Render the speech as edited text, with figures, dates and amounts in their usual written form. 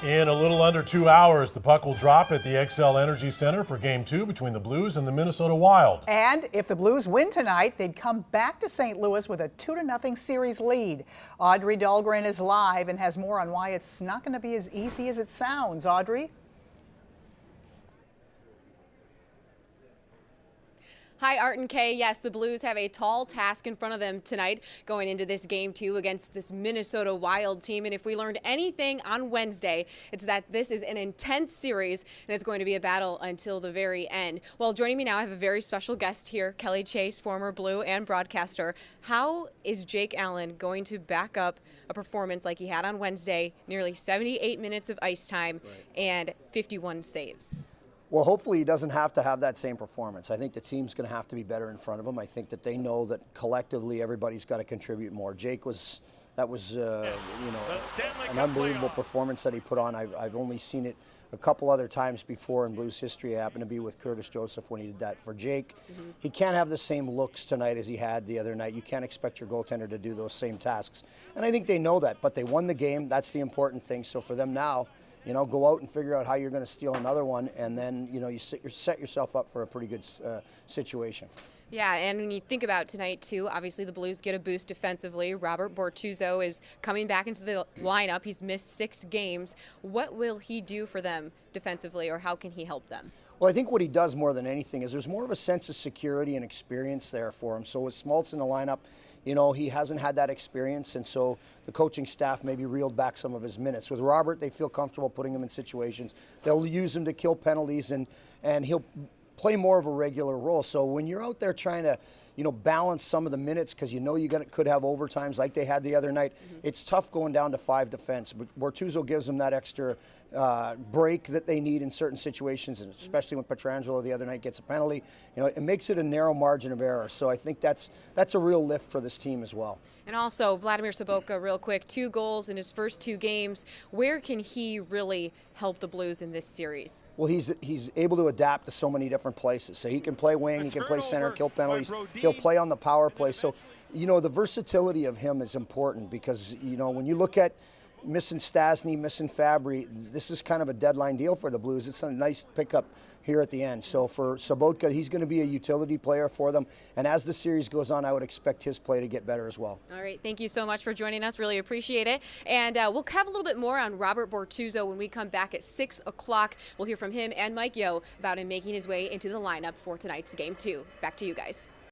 In a little under 2 hours, the puck will drop at the XL Energy Center for Game 2 between the Blues and the Minnesota Wild. And if the Blues win tonight, they'd come back to St. Louis with a 2-0 series lead. Audrey Dahlgren is live and has more on why it's not going to be as easy as it sounds. Audrey? Hi, Art and Kay. Yes, the Blues have a tall task in front of them tonight going into this Game 2 against this Minnesota Wild team. And if we learned anything on Wednesday, it's that this is an intense series and it's going to be a battle until the very end. Well, joining me now, I have a very special guest here, Kelly Chase, former Blue and broadcaster. How is Jake Allen going to back up a performance like he had on Wednesday, nearly 78 minutes of ice time and 51 saves? Well, hopefully he doesn't have to have that same performance. I think the team's going to have to be better in front of him. I think that they know that collectively everybody's got to contribute more. Jake that was an unbelievable performance that he put on. I've only seen it a couple other times before in Blues history. I happened to be with Curtis Joseph when he did that. For Jake, he can't have the same looks tonight as he had the other night. You can't expect your goaltender to do those same tasks. And I think they know that, but they won the game. That's the important thing. So for them now, go out and figure out how you're going to steal another one, and then, you set yourself up for a pretty good situation. Yeah, and when you think about tonight, too, obviously the Blues get a boost defensively. Robert Bortuzzo is coming back into the lineup. He's missed 6 games. What will he do for them defensively, or how can he help them? Well, I think what he does more than anything is there's more of a sense of security and experience there for him. So with Smoltz in the lineup, he hasn't had that experience, and so the coaching staff maybe reeled back some of his minutes. With Robert, they feel comfortable putting him in situations. They'll use him to kill penalties, and he'll play more of a regular role. So when you're out there trying to, balance some of the minutes because you could have overtimes like they had the other night, it's tough going down to 5 defense. But Bortuzzo gives them that extra break that they need in certain situations, and especially when Pietrangelo the other night gets a penalty. It makes it a narrow margin of error. So I think that's a real lift for this team as well. And also, Vladimir Sobotka, real quick, 2 goals in his first 2 games. Where can he really help the Blues in this series? Well, he's able to adapt to so many different places. So he can play wing, he can play center, kill penalties. He'll play on the power play. So, the versatility of him is important because, when you look at missing Stastny, missing Fabry, this is kind of a deadline deal for the Blues. It's a nice pickup here at the end. So for Sobotka, he's going to be a utility player for them. And as the series goes on, I would expect his play to get better as well. All right. Thank you so much for joining us. Really appreciate it. And we'll have a little bit more on Robert Bortuzzo when we come back at 6 o'clock. We'll hear from him and Mike Yeo about him making his way into the lineup for tonight's Game 2. Back to you guys.